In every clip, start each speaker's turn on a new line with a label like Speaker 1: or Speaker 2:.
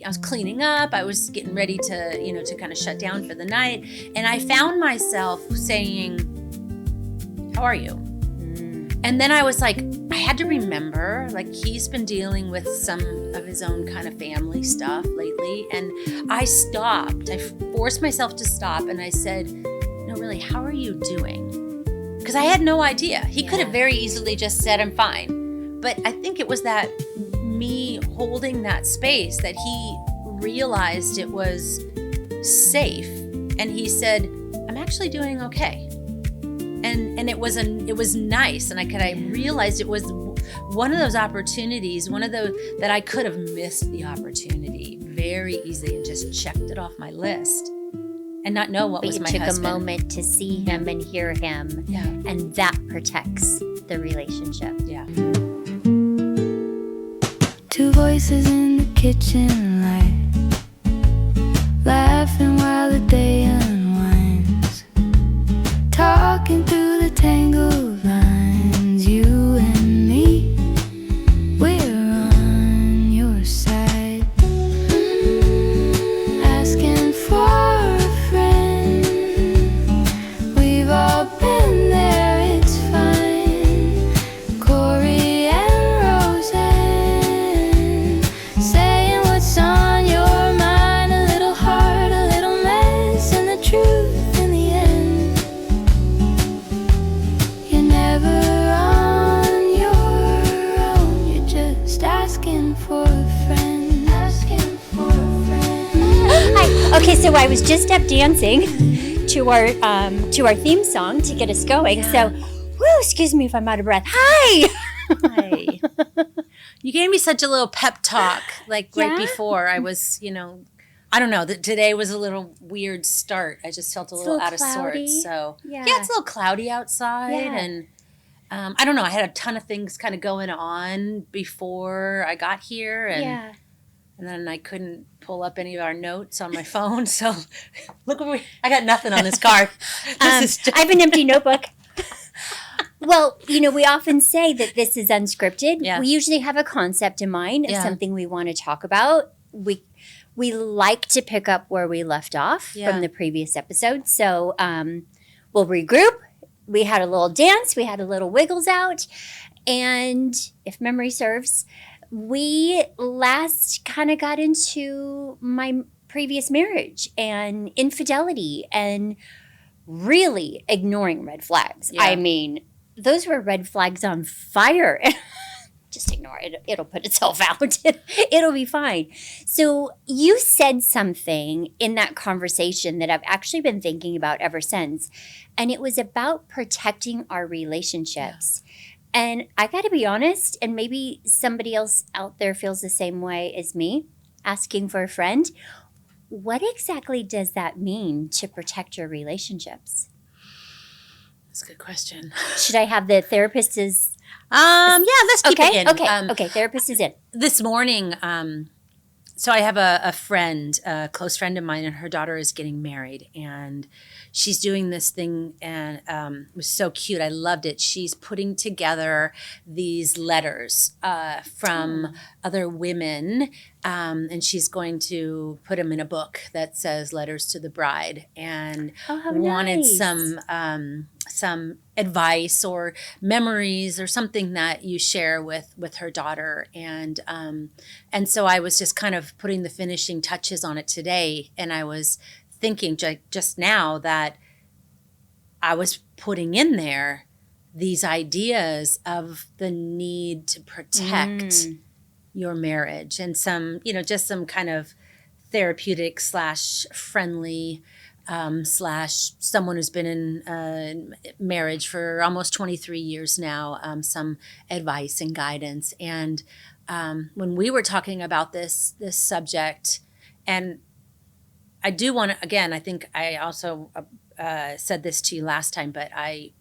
Speaker 1: was cleaning up. I was getting ready to, to kind of shut down for the night. And I found myself saying, how are you? And then I was like, I had to remember, like, he's been dealing with some of his own kind of family stuff lately. And I stopped. I forced myself to stop. And I said, no, really, how are you doing? Because I had no idea. He could have very easily just said, I'm fine. But I think it was that me holding that space that he realized it was safe. And he said, I'm actually doing okay. And it was nice, and I realized it was one of those opportunities, one of those that I could have missed the opportunity very easily and just checked it off my list and not know what was my husband.
Speaker 2: But you took a moment to see him and hear him, and that protects the relationship.
Speaker 1: Yeah.
Speaker 3: Two voices in the kitchen light, laughing while the day unwinds, talking through the tangled lines. You and me, we're on your side, asking for a friend. We've all been there, it's fine. Corey and Rosanne, saying what's on your mind. A little heart, a little mess, and the truth in the end. You're never on your own. You're just asking for a friend. Asking for a friend.
Speaker 2: Hi. Okay, so I was just up dancing to our theme song to get us going. So, excuse me if I'm out of breath. Hi.
Speaker 1: Hi. You gave me such a little pep talk, like right before I was, I don't know, that today was a little weird start. I just felt a little out of sorts. So it's a little cloudy outside, and I don't know. I had a ton of things kind of going on before I got here, and then I couldn't pull up any of our notes on my phone. So look what I got nothing on this card.
Speaker 2: I have an empty notebook. Well, we often say that this is unscripted.
Speaker 1: Yeah.
Speaker 2: We usually have a concept in mind of something we want to talk about. We like to pick up where we left off from the previous episode. So we'll regroup. We had a little dance. We had a little wiggles out. And if memory serves, we last kind of got into my previous marriage and infidelity and really ignoring red flags.
Speaker 1: Yeah.
Speaker 2: I mean, those were red flags on fire. Just ignore it. It'll put itself out. It'll be fine. So you said something in that conversation that I've actually been thinking about ever since. And it was about protecting our relationships. And I got to be honest, and maybe somebody else out there feels the same way as me, asking for a friend. What exactly does that mean to protect your relationships?
Speaker 1: That's a good question.
Speaker 2: Should I have the therapist as...
Speaker 1: let's keep it in.
Speaker 2: Okay, therapist is in.
Speaker 1: This morning, so I have a friend, a close friend of mine, and her daughter is getting married, and she's doing this thing, and it was so cute. I loved it. She's putting together these letters from other women, and she's going to put them in a book that says "Letters to the Bride," and wanted some advice or memories or something that you share with her daughter, and so I was just kind of putting the finishing touches on it today, and I was thinking just now that I was putting in there these ideas of the need to protect your marriage and some, just some kind of therapeutic / friendly / someone who's been in marriage for almost 23 years now, some advice and guidance. And when we were talking about this subject, and I do want to, again, I think I also said this to you last time, but I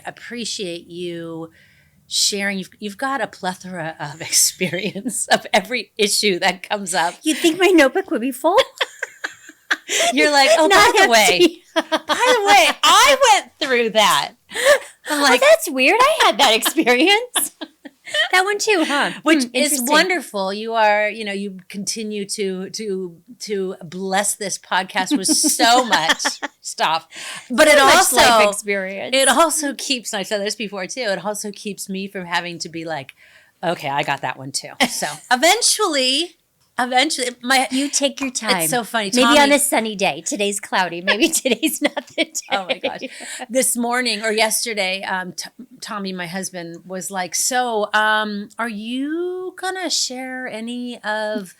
Speaker 1: appreciate you sharing. You've got a plethora of experience of every issue that comes up.
Speaker 2: You'd think my notebook would be full?
Speaker 1: You're like, oh, by the way, I went through that. I'm like,
Speaker 2: that's weird. I had that experience. That one too, huh?
Speaker 1: Which is
Speaker 2: Interesting.
Speaker 1: wonderful. You are, you continue to bless this podcast with so much stuff. But it
Speaker 2: So much
Speaker 1: also
Speaker 2: life experience.
Speaker 1: it also keeps, I said this before too, it also keeps me from having to be like, okay, I got that one too. So eventually,
Speaker 2: You take your time.
Speaker 1: it's so funny.
Speaker 2: Maybe
Speaker 1: Tommy-
Speaker 2: on a sunny day. Today's cloudy. Maybe today's not the day.
Speaker 1: Oh my gosh. This morning or yesterday, Tommy, my husband, was like, so are you going to share any of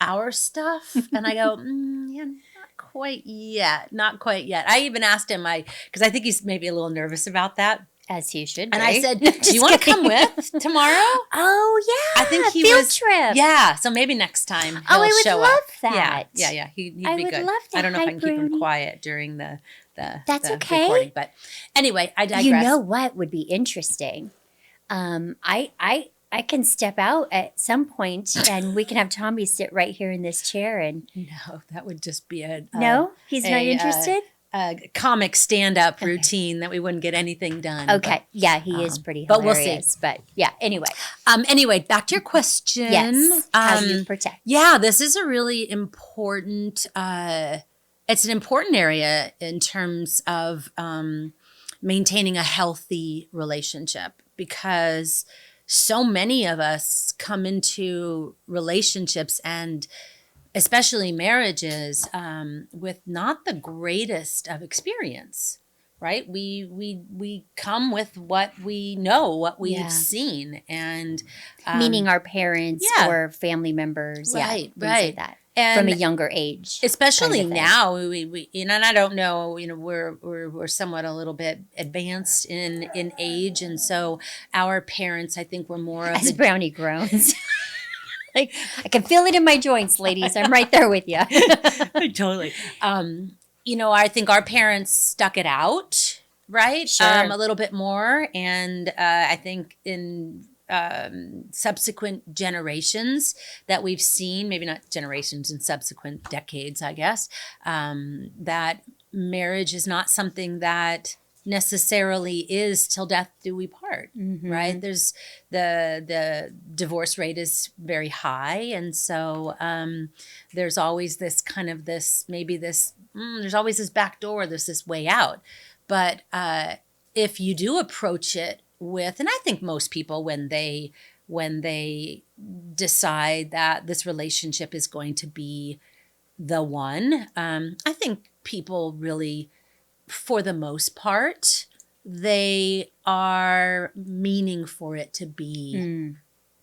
Speaker 1: our stuff? And I go, yeah, not quite yet. Not quite yet. I even asked him, because I think he's maybe a little nervous about that.
Speaker 2: As he should be.
Speaker 1: And I said, do you want to come with tomorrow?
Speaker 2: Oh, yeah.
Speaker 1: I think he
Speaker 2: Field
Speaker 1: was.
Speaker 2: trip.
Speaker 1: Yeah. So maybe next time he'll
Speaker 2: Oh, I would
Speaker 1: show
Speaker 2: love
Speaker 1: up.
Speaker 2: that.
Speaker 1: Yeah. He'd
Speaker 2: I
Speaker 1: be
Speaker 2: would
Speaker 1: good.
Speaker 2: love that.
Speaker 1: I don't know if I
Speaker 2: Hi,
Speaker 1: can keep him
Speaker 2: Bruni.
Speaker 1: quiet during the
Speaker 2: That's okay.
Speaker 1: recording. But anyway, I digress.
Speaker 2: You know what would be interesting? I can step out at some point and we can have Tommy sit right here in this chair and
Speaker 1: No, that would just be
Speaker 2: no, he's not interested.
Speaker 1: a comic stand-up routine that we wouldn't get anything done.
Speaker 2: Okay, yeah, he is pretty
Speaker 1: but we'll
Speaker 2: hilarious.
Speaker 1: see.
Speaker 2: But yeah, anyway,
Speaker 1: Anyway, back to your question.
Speaker 2: yes, how do you protect?
Speaker 1: Yeah, this is a really important. It's an important area in terms of maintaining a healthy relationship because so many of us come into relationships and especially marriages with not the greatest of experience, right? We come with what we know, what we've
Speaker 2: Yeah.
Speaker 1: seen, and
Speaker 2: Meaning our parents
Speaker 1: yeah.
Speaker 2: or family members,
Speaker 1: Right,
Speaker 2: things
Speaker 1: right.
Speaker 2: like that,
Speaker 1: and
Speaker 2: from a younger age,
Speaker 1: especially
Speaker 2: kind of thing.
Speaker 1: now we and I don't know, we're somewhat a little bit advanced in age, and so our parents, I think, were more of
Speaker 2: As
Speaker 1: the
Speaker 2: Brownie groans. Like, I can feel it in my joints, ladies. I'm right there with you.
Speaker 1: totally. I think our parents stuck it out, right?
Speaker 2: Sure.
Speaker 1: A little bit more. And I think in subsequent generations that we've seen, maybe not generations, in subsequent decades, I guess, that marriage is not something that necessarily is till death do we part, right? There's the divorce rate is very high, and so there's always this kind of there's always this back door, there's this way out. But if you do approach it with, and I think most people when they decide that this relationship is going to be the one, I think people really, for the most part, they are meaning for it to be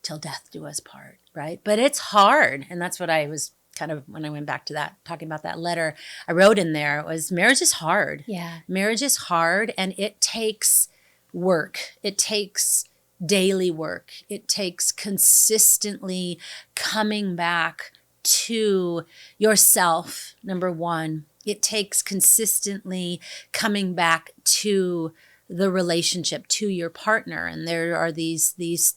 Speaker 1: till death do us part, right? But it's hard. And that's what I was kind of, when I went back to that, talking about that letter I wrote in there, was marriage is hard.
Speaker 2: Yeah.
Speaker 1: Marriage is hard, and it takes work. It takes daily work. It takes consistently coming back to yourself, number one. It takes consistently coming back to the relationship, to your partner. And there are these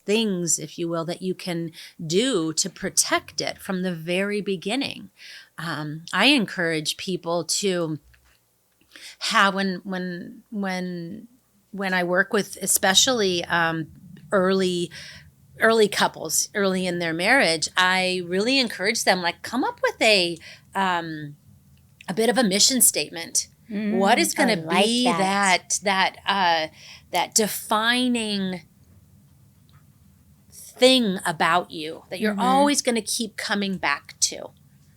Speaker 1: things, if you will, that you can do to protect it from the very beginning. I encourage people to have, when I work with especially early couples, early in their marriage, I really encourage them, like, come up with a bit of a mission statement. What is going to
Speaker 2: like
Speaker 1: be that defining thing about you that you're always going to keep coming back to,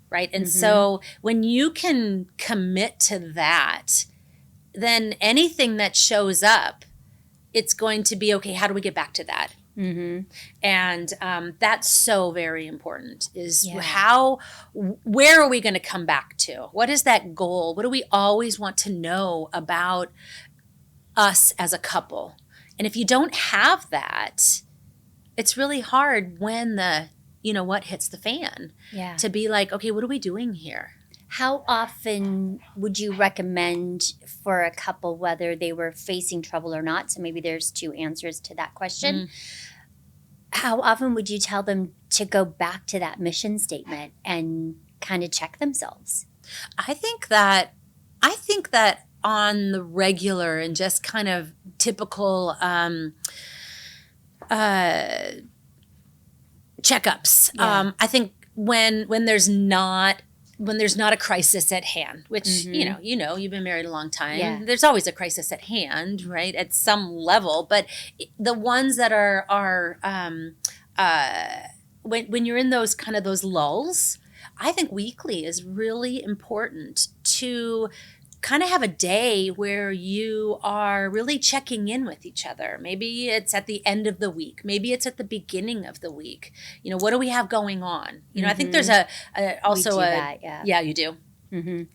Speaker 1: right? And so when you can commit to that, then anything that shows up, it's going to be, okay, how do we get back to that? And that's so very important, is where are we going to come back to? What is that goal? What do we always want to know about us as a couple? And if you don't have that, it's really hard when what hits the fan,
Speaker 2: Yeah.
Speaker 1: to be like, okay, what are we doing here?
Speaker 2: How often would you recommend for a couple, whether they were facing trouble or not? So maybe there's two answers to that question. How often would you tell them to go back to that mission statement and kind of check themselves?
Speaker 1: I think that on the regular and just kind of typical checkups.
Speaker 2: Yeah.
Speaker 1: I think when there's not a crisis at hand, which you've been married a long time.
Speaker 2: Yeah.
Speaker 1: There's always a crisis at hand, right? At some level, but the ones that are when you're in those lulls, I think weekly is really important to kind of have a day where you are really checking in with each other. Maybe it's at the end of the week. Maybe it's at the beginning of the week. What do we have going on? I think there's also
Speaker 2: We do
Speaker 1: a
Speaker 2: that, yeah.
Speaker 1: you do.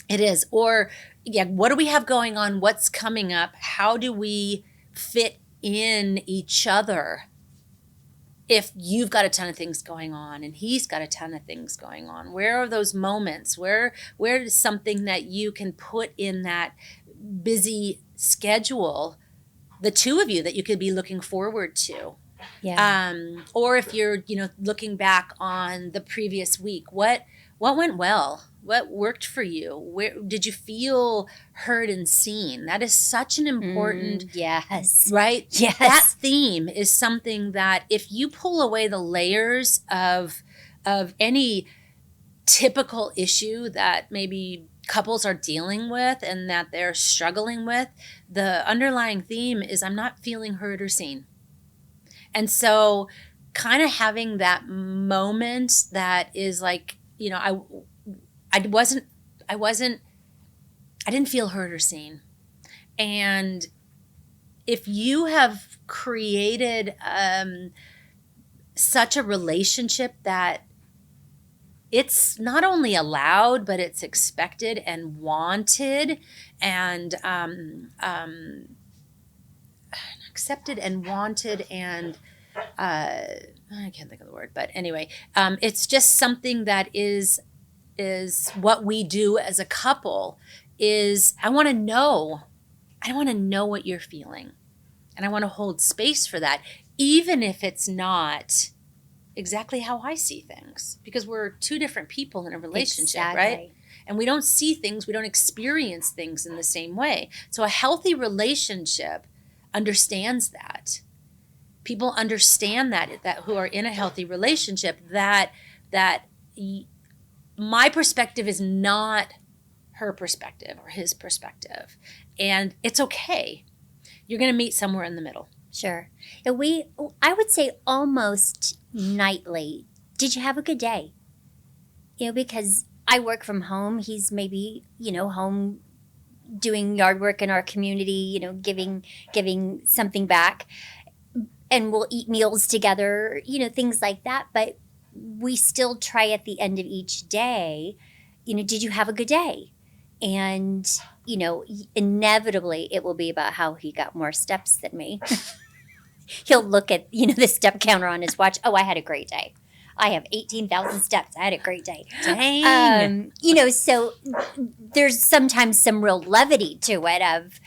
Speaker 1: It is. Or what do we have going on? What's coming up? How do we fit in each other? If you've got a ton of things going on and he's got a ton of things going on, where are those moments? Where is something that you can put in that busy schedule, the two of you, that you could be looking forward to?
Speaker 2: Yeah.
Speaker 1: Or if you're, looking back on the previous week, what went well? What worked for you? Where did you feel heard and seen? That is such an important,
Speaker 2: Yes.
Speaker 1: right?
Speaker 2: Yes.
Speaker 1: That theme is something that if you pull away the layers of any typical issue that maybe couples are dealing with and that they're struggling with, the underlying theme is I'm not feeling heard or seen. And so kind of having that moment that is like, I didn't feel heard or seen. And if you have created such a relationship that it's not only allowed, but it's expected and wanted and accepted and wanted and I can't think of the word, but anyway, it's just something that is what we do as a couple. Is I want to know what you're feeling, and I want to hold space for that, even if it's not exactly how I see things, because we're two different people in a relationship,
Speaker 2: Exactly.
Speaker 1: right? And we don't see things, we don't experience things in the same way. So a healthy relationship understands that. People understand that who are in a healthy relationship, that my perspective is not her perspective or his perspective. And it's okay. You're going to meet somewhere in the middle.
Speaker 2: Sure. And I would say almost nightly, did you have a good day? Because I work from home. He's maybe, home doing yard work in our community, giving something back. And we'll eat meals together, things like that. But we still try at the end of each day, did you have a good day? And, inevitably it will be about how he got more steps than me. He'll look at, the step counter on his watch. Oh, I had a great day. I have 18,000 steps. I had a great day.
Speaker 1: Dang.
Speaker 2: So there's sometimes some real levity to it of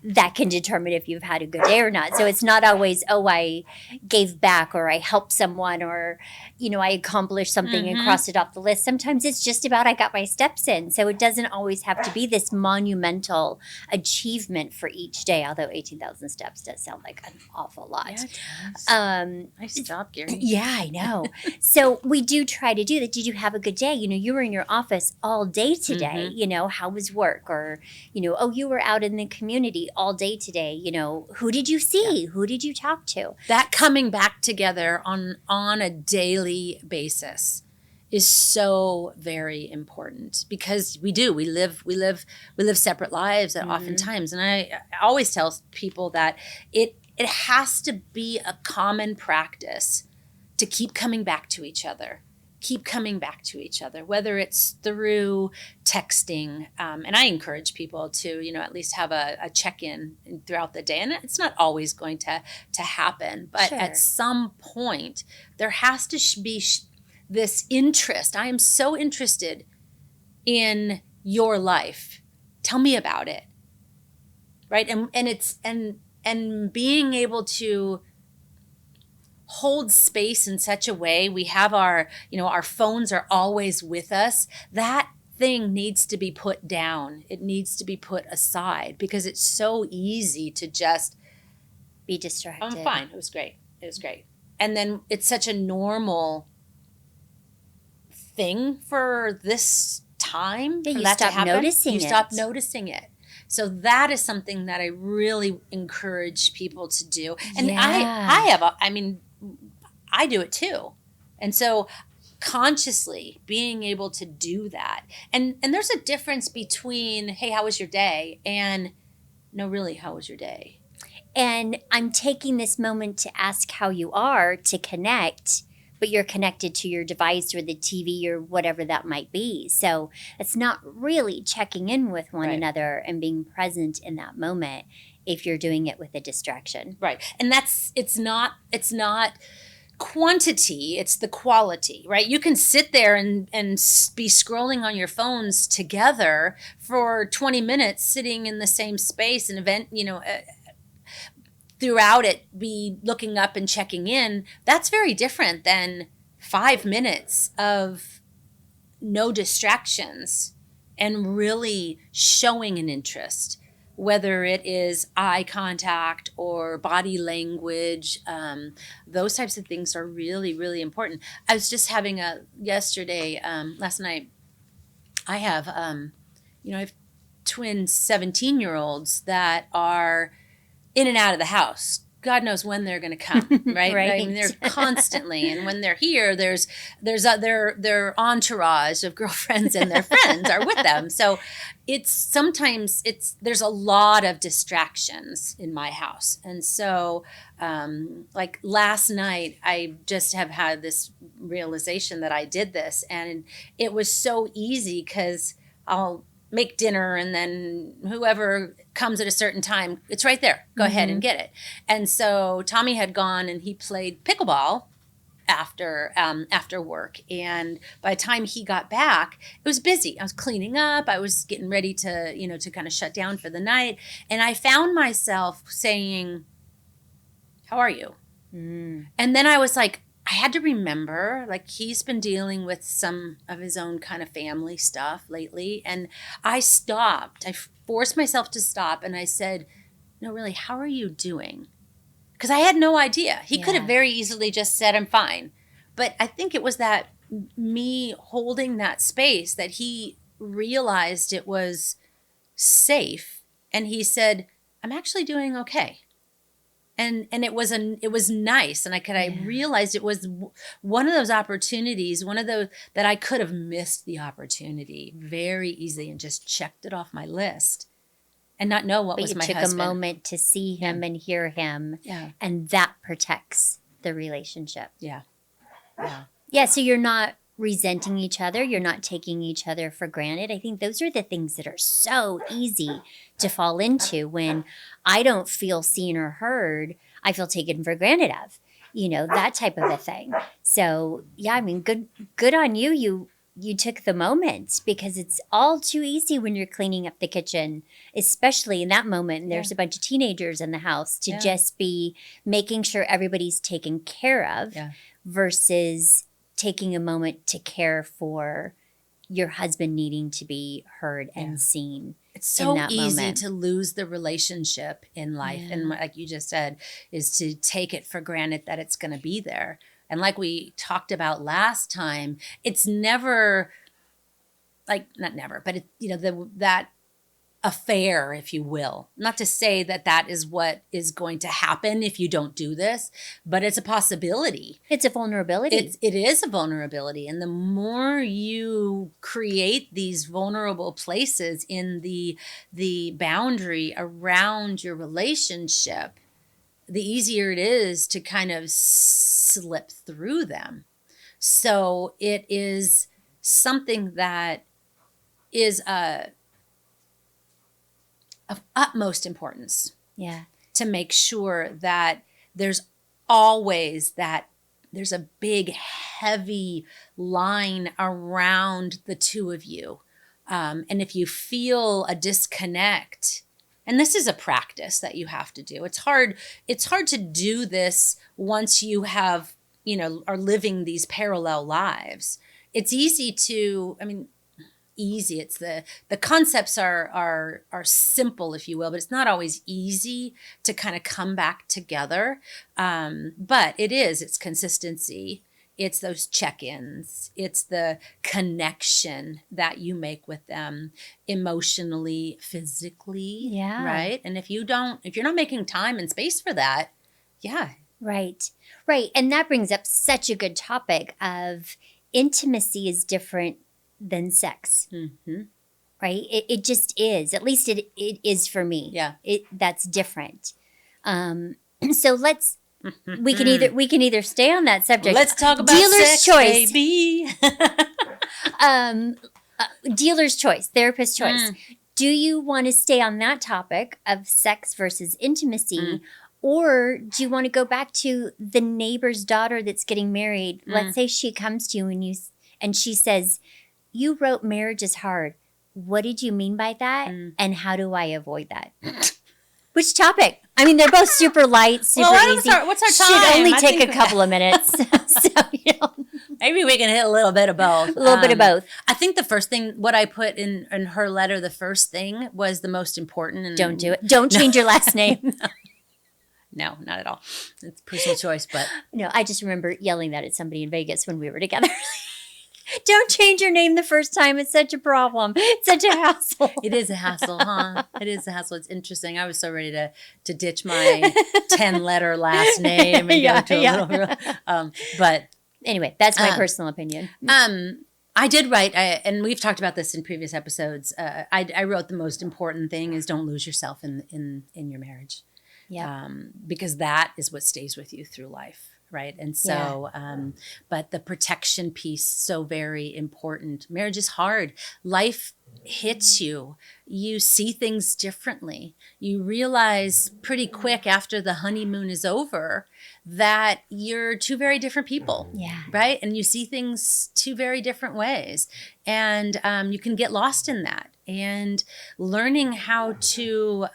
Speaker 2: that can determine if you've had a good day or not. So it's not always, I gave back or I helped someone or, I accomplished something and crossed it off the list. Sometimes it's just about I got my steps in. So it doesn't always have to be this monumental achievement for each day, although 18,000 steps does sound like an awful lot.
Speaker 1: Yeah, it does. Nice job, Gary.
Speaker 2: Yeah, I know. So we do try to do that. Did you have a good day? You were in your office all day today. How was work? Or, you were out in the community all day today. Who did you see? Yeah. Who did you talk to?
Speaker 1: That coming back together on a daily basis is so very important, because we live separate lives at oftentimes. And I always tell people that it has to be a common practice to keep coming back to each other. Whether it's through texting. And I encourage people to, at least have a check-in throughout the day. And it's not always going to happen. But
Speaker 2: Sure.
Speaker 1: At some point, there has to be this interest. I am so interested in your life. Tell me about it. Right? And being able to hold space in such a way, we have our phones are always with us. That thing needs to be put down. It needs to be put aside, because it's so easy to just
Speaker 2: Be distracted.
Speaker 1: I'm fine. It was great. And then it's such a normal thing for this time
Speaker 2: Yeah,
Speaker 1: for
Speaker 2: you
Speaker 1: that to
Speaker 2: stop
Speaker 1: happen.
Speaker 2: noticing
Speaker 1: You stop
Speaker 2: it.
Speaker 1: noticing it. So that is something that I really encourage people to do. And I have I mean, I do it too. And so consciously being able to do that. And there's a difference between, hey, how was your day? And no, really, how was your day?
Speaker 2: And I'm taking this moment to ask how you are, to connect, but you're connected to your device or the TV or whatever that might be. So it's not really checking in with one
Speaker 1: Right.
Speaker 2: another and being present in that moment if you're doing it with a distraction.
Speaker 1: Right. And it's not quantity, it's the quality, right? You can sit there and be scrolling on your phones together for 20 minutes, sitting in the same space, and event, throughout it, be looking up and checking in. That's very different than 5 minutes of no distractions and really showing an interest, whether it is eye contact or body language. Those types of things are really, really important. I was just having last night, I have, I have twin 17-year-olds that are in and out of the house. God knows when they're going to come, right?
Speaker 2: Right.
Speaker 1: I mean, they're constantly, and when they're here, there's their entourage of girlfriends and their friends are with them. So there's a lot of distractions in my house, and so like last night, I just have had this realization that I did this, and it was so easy because I'll make dinner, and then whoever comes at a certain time, it's right there. Go ahead and get it. And so Tommy had gone and he played pickleball after work. And by the time he got back, it was busy. I was cleaning up. I was getting ready to, to kind of shut down for the night. And I found myself saying, "How are you?" And then I was like, I had to remember, like, he's been dealing with some of his own kind of family stuff lately. And I stopped. I forced myself to stop. And I said, "No, really, how are you doing?" Because I had no idea. He could have very easily just said, "I'm fine." But I think it was that me holding that space that he realized it was safe. And he said, "I'm actually doing okay." And it was nice, and I realized it was one of those opportunities, one of those that I could have missed the opportunity very easily and just checked it off my list and not know what
Speaker 2: But
Speaker 1: was
Speaker 2: you
Speaker 1: my
Speaker 2: took
Speaker 1: husband.
Speaker 2: a moment to see him and hear him, and that protects the relationship.
Speaker 1: Yeah.
Speaker 2: Yeah, so you're not resenting each other. You're not taking each other for granted. I think those are the things that are so easy to fall into when I don't feel seen or heard. I feel taken for granted of, that type of a thing. So yeah, I mean, good on you. You took the moment, because it's all too easy when you're cleaning up the kitchen, especially in that moment. And there's a bunch of teenagers in the house to just be making sure everybody's taken care of versus taking a moment to care for your husband needing to be heard and seen.
Speaker 1: It's so
Speaker 2: that
Speaker 1: easy
Speaker 2: moment.
Speaker 1: to lose the relationship in life. And like you just said, is to take it for granted that it's going to be there. And like we talked about last time, it's never not never, but that affair, if you will. Not to say that is what is going to happen if you don't do this, but it's a possibility.
Speaker 2: It's a vulnerability.
Speaker 1: It is a vulnerability. And the more you create these vulnerable places in the boundary around your relationship, the easier it is to kind of slip through them. So it is something that is of utmost importance to make sure that there's a big, heavy line around the two of you. And if you feel a disconnect, and this is a practice that you have to do. It's hard to do this once you have, are living these parallel lives. It's easy to, easy. It's the concepts are simple, if you will, but it's not always easy to kind of come back together. But it's consistency. It's those check-ins. It's the connection that you make with them emotionally, physically.
Speaker 2: Yeah.
Speaker 1: Right. And if you're not making time and space for that, yeah.
Speaker 2: Right. Right. And that brings up such a good topic of intimacy is different than sex.
Speaker 1: Mm-hmm.
Speaker 2: Right. It just is. At least it is for me.
Speaker 1: Yeah.
Speaker 2: That's different. So we can either stay on that subject.
Speaker 1: Let's talk about
Speaker 2: dealer's
Speaker 1: sex,
Speaker 2: choice.
Speaker 1: baby.
Speaker 2: Dealer's choice, therapist choice. Do you want to stay on that topic of sex versus intimacy? Or do you want to go back to the neighbor's daughter that's getting married? Let's say she comes to you and she says, "You wrote marriage is hard. What did you mean by that? And how do I avoid that?" Which topic? I mean, they're both super light, super easy.
Speaker 1: What's our time?
Speaker 2: Should only take a couple of minutes. So,
Speaker 1: maybe we can hit a little bit of both.
Speaker 2: A little bit of both.
Speaker 1: I think the first thing, what I put in her letter, the first thing was the most important. And
Speaker 2: don't do it. Don't change your last name.
Speaker 1: No, not at all. It's personal choice, but
Speaker 2: no, I just remember yelling that at somebody in Vegas when we were together. Don't change your name the first time. It's such a problem. It's such a hassle.
Speaker 1: It is a hassle, huh? It is a hassle. It's interesting. I was so ready to ditch my 10-letter last name and go to a little. But
Speaker 2: anyway, that's my personal opinion.
Speaker 1: I did write, and we've talked about this in previous episodes. I wrote the most important thing is don't lose yourself in your marriage.
Speaker 2: Yeah.
Speaker 1: Because that is what stays with you through life. Right. And so, but the protection piece, so very important. Marriage is hard. Life hits you. You see things differently. You realize pretty quick after the honeymoon is over that you're two very different people.
Speaker 2: Yeah.
Speaker 1: Right. And you see things two very different ways. And you can get lost in that. And learning how to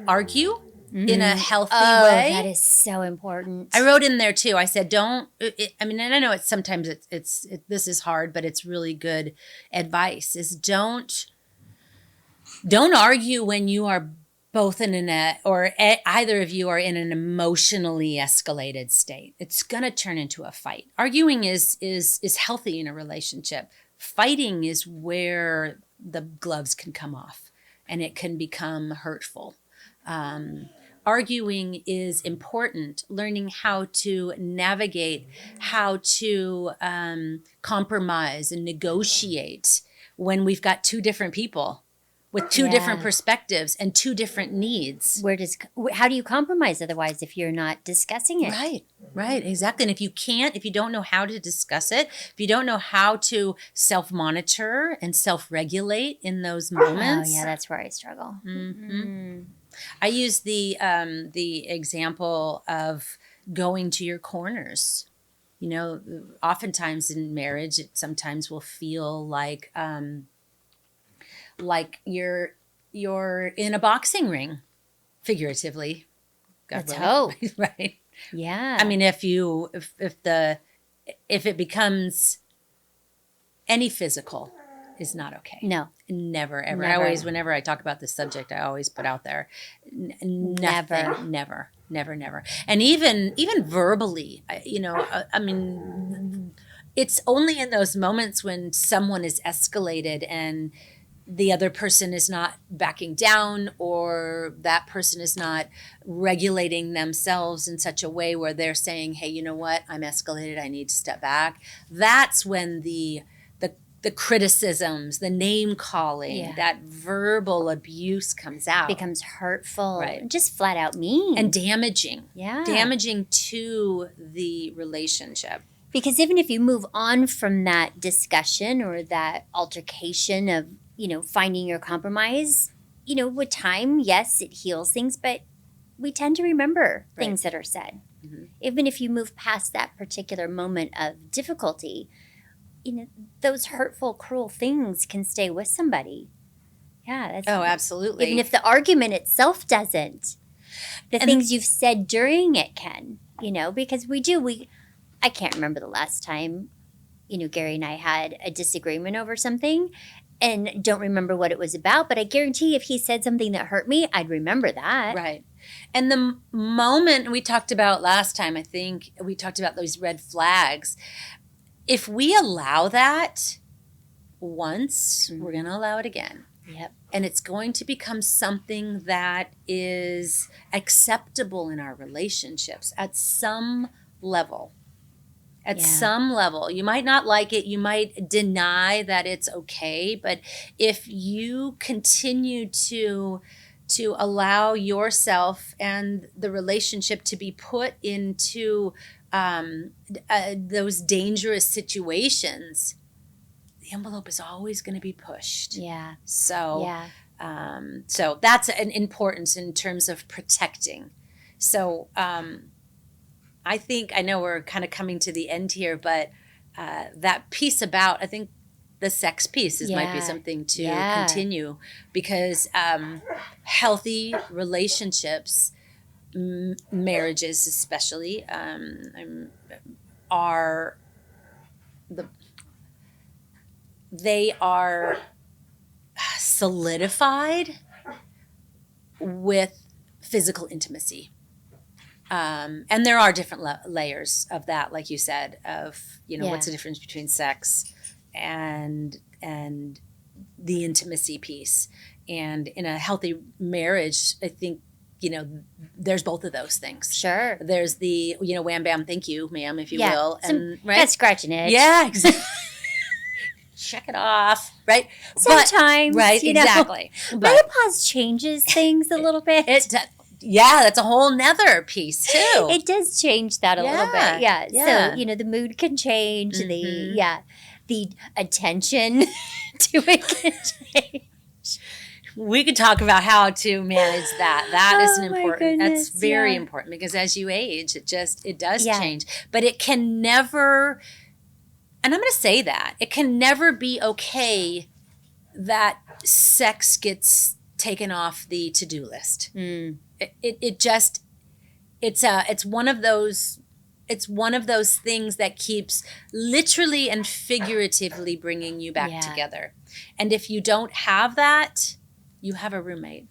Speaker 1: argue in a healthy way.
Speaker 2: That is so important.
Speaker 1: I wrote in there too. I said, and I know it's sometimes this is hard, but it's really good advice is don't argue when you are both either of you are in an emotionally escalated state. It's going to turn into a fight. Arguing is healthy in a relationship. Fighting is where the gloves can come off and it can become hurtful. Arguing is important. Learning how to navigate, how to compromise and negotiate when we've got two different people with two different perspectives and two different needs.
Speaker 2: How do you compromise otherwise if you're not discussing it?
Speaker 1: Right, exactly. And if you don't know how to discuss it, if you don't know how to self-monitor and self-regulate in those moments.
Speaker 2: Oh yeah, that's where I struggle.
Speaker 1: I use the example of going to your corners. You know, oftentimes in marriage, it sometimes will feel like you're in a boxing ring, figuratively.
Speaker 2: Let's hope.
Speaker 1: Right.
Speaker 2: Yeah.
Speaker 1: I mean, if it becomes any physical is not okay.
Speaker 2: No.
Speaker 1: Never, ever.
Speaker 2: Never.
Speaker 1: Whenever I talk about this subject, I always put out there, never. And even verbally, I mean, it's only in those moments when someone is escalated and the other person is not backing down or that person is not regulating themselves in such a way where they're saying, hey, you know what, I'm escalated, I need to step back. That's when the criticisms, the name calling, that verbal abuse comes out.
Speaker 2: Becomes hurtful.
Speaker 1: Right.
Speaker 2: Just flat out mean.
Speaker 1: And damaging.
Speaker 2: Yeah.
Speaker 1: Damaging to the relationship.
Speaker 2: Because even if you move on from that discussion or that altercation of, finding your compromise, with time, yes, it heals things, but we tend to remember things that are said. Mm-hmm. Even if you move past that particular moment of difficulty, those hurtful, cruel things can stay with somebody. Yeah.
Speaker 1: Absolutely.
Speaker 2: Even if the argument itself doesn't, things you've said during it can, because I can't remember the last time, Gary and I had a disagreement over something and don't remember what it was about, but I guarantee if he said something that hurt me, I'd remember that.
Speaker 1: Right. And the moment we talked about last time, I think we talked about those red flags. If we allow that once, we're going to allow it again.
Speaker 2: Yep.
Speaker 1: And it's going to become something that is acceptable in our relationships at some level. At some level. You might not like it. You might deny that it's okay. But if you continue to allow yourself and the relationship to be put into those dangerous situations, the envelope is always going to be pushed.
Speaker 2: Yeah.
Speaker 1: So, so that's an importance in terms of protecting. So, I know we're kind of coming to the end here, but that piece about, I think the sex piece might be something to continue, because healthy relationships, marriages especially, they are solidified with physical intimacy. And there are different layers of that, like you said, of, what's the difference between sex and the intimacy piece. And in a healthy marriage, I think, there's both of those things.
Speaker 2: Sure.
Speaker 1: There's the, wham, bam, thank you, ma'am, if you will. And right?
Speaker 2: That's scratching it.
Speaker 1: Yeah, exactly. Check it off, right?
Speaker 2: Sometimes,
Speaker 1: right, exactly.
Speaker 2: Menopause changes things a little bit.
Speaker 1: Yeah, that's a whole nother piece too.
Speaker 2: It does change that a little bit. Yeah. So, the mood can change. The attention to it can change.
Speaker 1: We could talk about how to manage that. That is an important.
Speaker 2: Goodness,
Speaker 1: that's very important, because as you age, it does change. But it can never, and I'm going to say that, it can never be okay that sex gets taken off the to-do list. It's one of those things that keeps literally and figuratively bringing you back together. And if you don't have that, you have a roommate.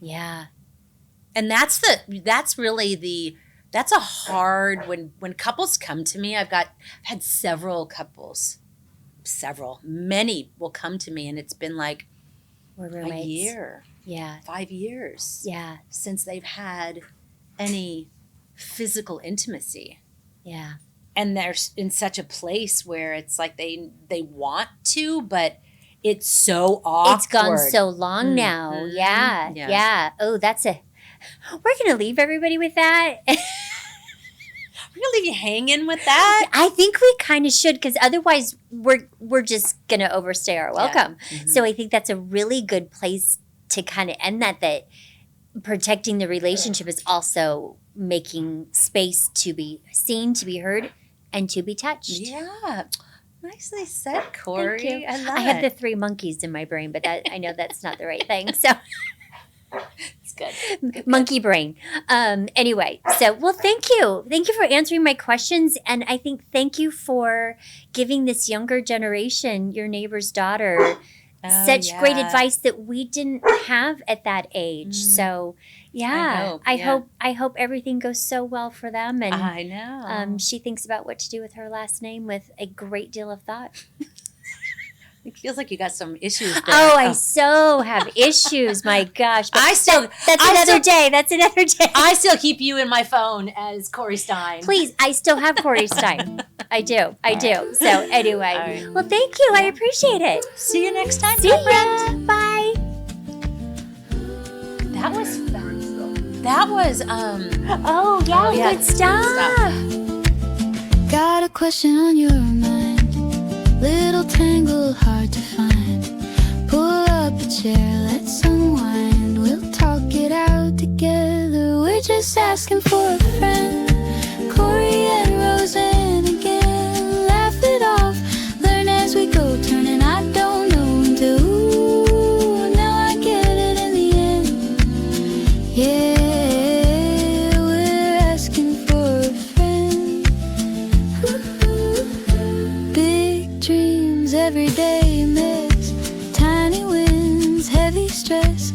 Speaker 2: Yeah.
Speaker 1: And that's really that's a hard, when couples come to me, I've had several couples, many will come to me, and it's been like
Speaker 2: we're roommates.
Speaker 1: A year.
Speaker 2: Yeah.
Speaker 1: 5 years.
Speaker 2: Yeah.
Speaker 1: Since they've had any physical intimacy.
Speaker 2: Yeah.
Speaker 1: And they're in such a place where it's like they want to, but it's so awkward.
Speaker 2: It's gone so long now. Yeah. Yeah. Oh, we're going to leave everybody with that.
Speaker 1: We're going to leave you hanging with that?
Speaker 2: I think we kind of should, because otherwise we're just going to overstay our welcome. Yeah. Mm-hmm. So I think that's a really good place to kind of end that protecting the relationship is also making space to be seen, to be heard, and to be touched.
Speaker 1: Yeah. Nicely said, Corey.
Speaker 2: Thank you.
Speaker 1: I love
Speaker 2: I have the 3 monkeys in my brain, but I know that's not the right thing. So
Speaker 1: it's good.
Speaker 2: Monkey brain. Anyway, well, thank you. Thank you for answering my questions. And I think thank you for giving this younger generation, your neighbor's daughter, such great advice that we didn't have at that age. So I hope everything goes so well for them. And
Speaker 1: I know.
Speaker 2: She thinks about what to do with her last name with a great deal of thought.
Speaker 1: It feels like you got some issues there.
Speaker 2: I so have issues. My gosh. But that's another day. That's another day.
Speaker 1: I still keep you in my phone as Corey Stein.
Speaker 2: Please, I still have Corey Stein. I do. So anyway. Well, thank you. I appreciate it.
Speaker 1: See you next time.
Speaker 2: See ya. Bye.
Speaker 1: That was fun. That was
Speaker 2: good stuff.
Speaker 3: Got a question on your mind. Little tangled, hard to find. Pull up a chair, let's unwind. We'll talk it out together. We're just asking for a friend. Corey and Rosanne again. Laugh it off, learn as we go. Turning I don't know into ooh. Now I get it in the end. Yeah, we're asking for a friend. Ooh. every day amidst tiny winds, heavy stress.